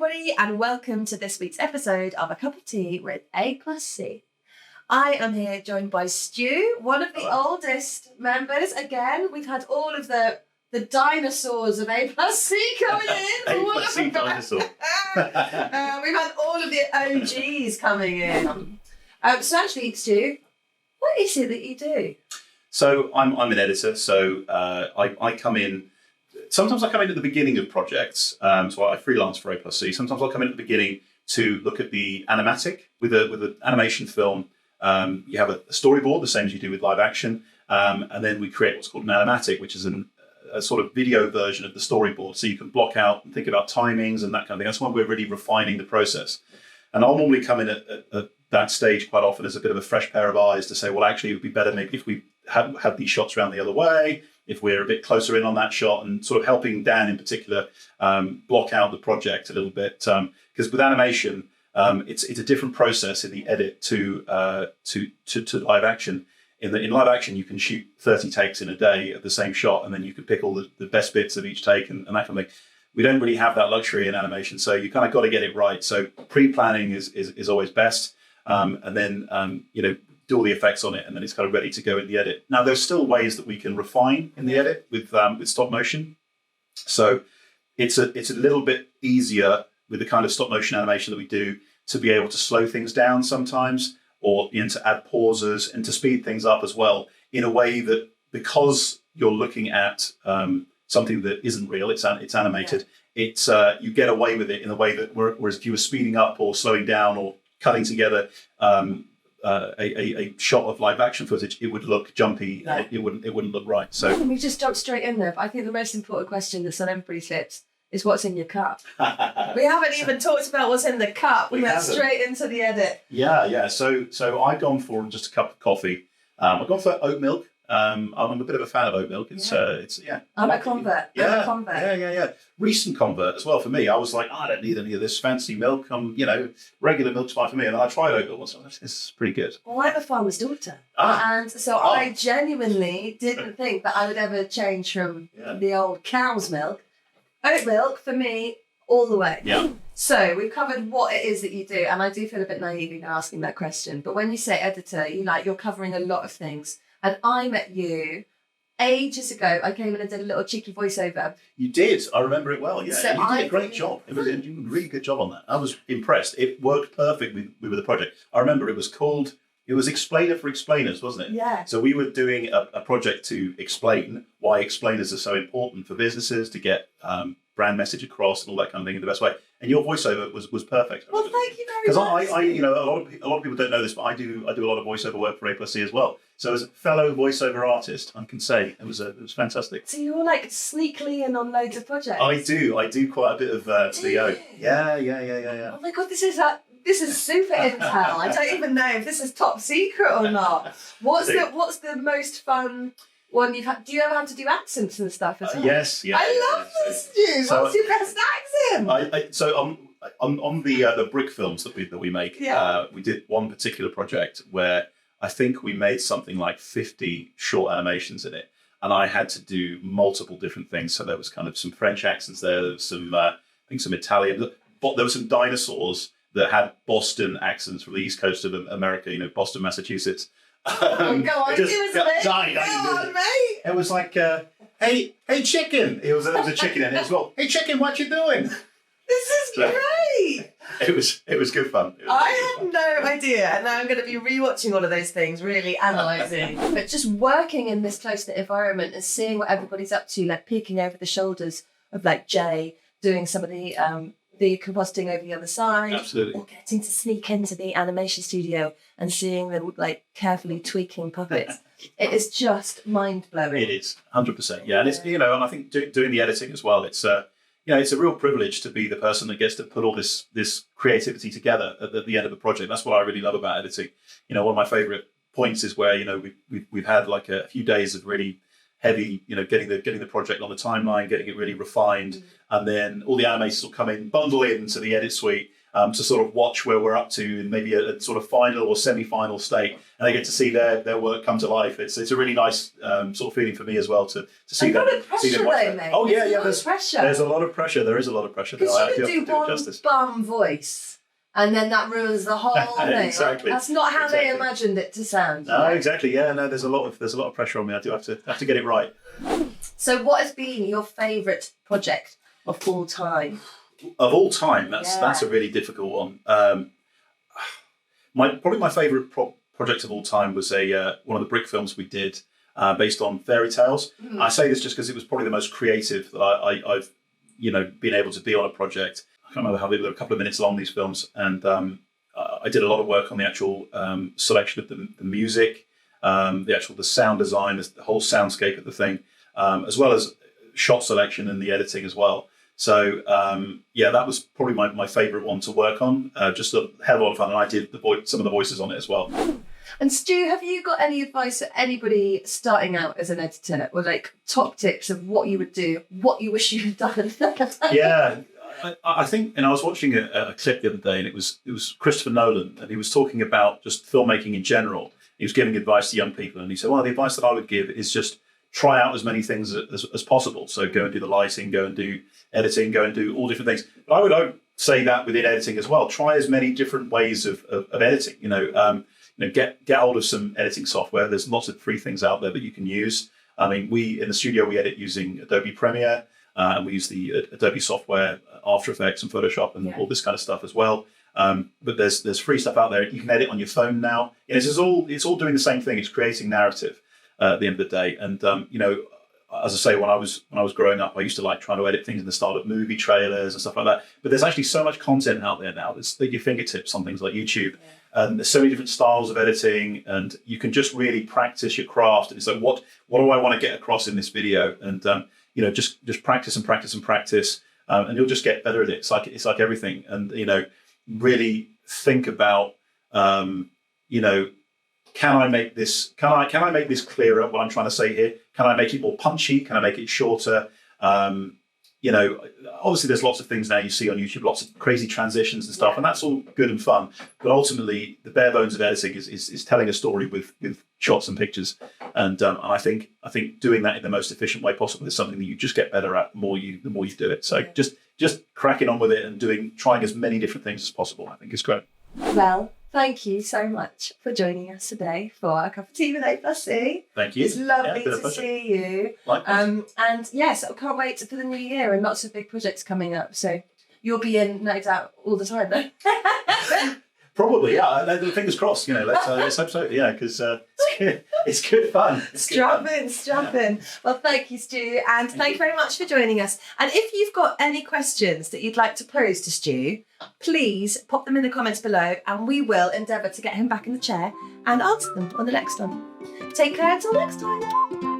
everybody, and welcome to this week's episode of A Cuppa Tea with A+C. I am here joined by Stu, one of the oldest members. Again, we've had all of the dinosaurs of A+C coming in. A+C dinosaur. We've had all of the OGs coming in. So actually, Stu, what is it that you do? So I'm an editor. So I come in. Sometimes I come in at the beginning of projects. So I freelance for A+C. Sometimes I'll come in at the beginning to look at the animatic with an animation film. You have a storyboard, the same as you do with live action, and then we create what's called an animatic, which is a sort of video version of the storyboard. So you can block out and think about timings and that kind of thing. That's when we're really refining the process. And I'll normally come in at that stage quite often as a bit of a fresh pair of eyes to say, well, actually, it would be better maybe if we had these shots around the other way, if we're a bit closer in on that shot, and sort of helping Dan in particular block out the project a little bit. Because with animation, it's a different process in the edit to live action. In live action, you can shoot 30 takes in a day of the same shot, and then you can pick all the best bits of each take and that kind of thing. We don't really have that luxury in animation, so you kind of got to get it right. So pre-planning is always best, and then do all the effects on it, and then it's kind of ready to go in the edit. Now, there's still ways that we can refine in the edit with stop motion. So it's a little bit easier with the kind of stop motion animation that we do to be able to slow things down sometimes, or to add pauses and to speed things up as well in a way that, because you're looking at something that isn't real, it's animated. Yeah. You get away with it in a way that, whereas if you were speeding up or slowing down or cutting together a shot of live action footage, it would look jumpy. No. It wouldn't look right. So we just jumped straight in there. But I think the most important question that's on everybody's lips is what's in your cup. We haven't even talked about what's in the cup. We went straight into the edit. Yeah. So I've gone for just a cup of coffee. I've gone for oat milk. I'm a bit of a fan of oat milk. I'm a convert. Yeah. Recent convert as well for me. I was like, I don't need any of this fancy milk. Regular milk's fine for me. And then I tried oat milk once. It's pretty good. Well, I'm a farmer's daughter. And so I genuinely didn't think that I would ever change from the old cow's milk. Oat milk, for me, all the way. Yeah. So we've covered what it is that you do. And I do feel a bit naive in asking that question. But when you say editor, you're covering a lot of things. And I met you ages ago. I came in and did a little cheeky voiceover. You did. I remember it well. Yeah, so you did a great job. You did a really good job on that. I was impressed. It worked perfectly with the project. I remember it was Explainer for Explainers, wasn't it? Yeah. So we were doing a project to explain why explainers are so important for businesses to get brand message across and all that kind of thing in the best way. And your voiceover was perfect. Well, thank you very much. Because a lot of people don't know this, but I do a lot of voiceover work for A+C as well. So as a fellow voiceover artist, I can say it was fantastic. So you're like sneakily in on loads of projects. I do quite a bit of VO. Yeah. Oh my God, this is super intel. I don't even know if this is top secret or not. What's the most fun one you've had? Do you ever have to do accents and stuff as well? Yes. Yeah. I love this, Stu. So, what's your best accent? So on the brick films that we make, we did one particular project where I think we made something like 50 short animations in it, and I had to do multiple different things. So there was kind of some French accents there was some I think some Italian, but there were some dinosaurs that had Boston accents from the East Coast of America, Boston, Massachusetts. Go on, give us a bit. Go on, mate. It was like, hey, chicken. It was a chicken in it as well. Hey, chicken, what you doing? This is great. It was good fun. I had no idea, and now I'm going to be rewatching all of those things, really analysing. But just working in this close-knit environment and seeing what everybody's up to, like peeking over the shoulders of like Jay doing some of the compositing over the other side. Absolutely. Or getting to sneak into the animation studio and seeing them like carefully tweaking puppets. It is just mind-blowing. It is, 100%. Yeah, and it's and I think doing the editing as well. It's it's a real privilege to be the person that gets to put all this creativity together at the end of a project. That's what I really love about editing. One of my favourite points is where we've had like a few days of really heavy, getting the project on the timeline, getting it really refined, and then all the animators will come in, bundle into the edit suite, to sort of watch where we're up to in maybe a sort of final or semi-final state, and they get to see their work come to life. It's a really nice sort of feeling for me as well to see that. A lot of pressure though, mate. Oh yeah, There's pressure. There's a lot of pressure. There is a lot of pressure. Because you could do one bum voice, and then that ruins the whole thing. Exactly. That's not how they imagined it to sound. No, exactly. Yeah, no. There's a lot of pressure on me. I do have to get it right. So, what has been your favourite project of all time? Of all time, that's a really difficult one. Probably my favourite project of all time was one of the brick films we did based on fairy tales. I say this just because it was probably the most creative that I've been able to be on a project. I can't remember how they were a couple of minutes long, these films, and I did a lot of work on the actual selection of the music, the sound design, the whole soundscape of the thing, as well as shot selection and the editing as well. So, that was probably my favourite one to work on. Just a hell of a lot of fun. And I did some of the voices on it as well. And Stu, have you got any advice for anybody starting out as an editor, or like top tips of what you would do, what you wish you had done? Yeah, I think, and I was watching a clip the other day, and it was Christopher Nolan, and he was talking about just filmmaking in general. He was giving advice to young people, and he said, well, the advice that I would give is just try out as many things as possible. So go and do the lighting, go and do editing, go and do all different things. But I would say that within editing as well. Try as many different ways of editing. Get hold of some editing software. There's lots of free things out there that you can use. I mean, in the studio we edit using Adobe Premiere, and we use the Adobe software, After Effects and Photoshop and all this kind of stuff as well. But there's free stuff out there. You can edit on your phone now. It's all doing the same thing. It's creating narrative at the end of the day. And as I say, when I was growing up, I used to like trying to edit things in the style of movie trailers and stuff like that. But there's actually so much content out there now that's at your fingertips on things like YouTube. And there's so many different styles of editing, and you can just really practice your craft. And it's like, what do I want to get across in this video? And just practice and practice and practice, and you'll just get better at it. It's like everything. And really think about can I make this clearer, what I'm trying to say here? Can I make it more punchy? Can I make it shorter? Obviously there's lots of things now you see on YouTube, lots of crazy transitions and stuff, and that's all good and fun. But ultimately, the bare bones of editing is telling a story with shots and pictures. And I think doing that in the most efficient way possible is something that you just get better at the more you do it. So just cracking on with it and trying as many different things as possible, I think is great. Well, thank you so much for joining us today for A Cuppa Tea with A+C. Thank you. It's lovely to see you. Likewise. And yes, I can't wait for the new year and lots of big projects coming up. So you'll be in, no doubt, all the time then. Probably, yeah. Fingers crossed. Let's hope so. Yeah, because it's good fun. Strap in. Well, thank you, Stu, and thank you very much for joining us. And if you've got any questions that you'd like to pose to Stu, please pop them in the comments below, and we will endeavour to get him back in the chair and answer them on the next one. Take care until next time.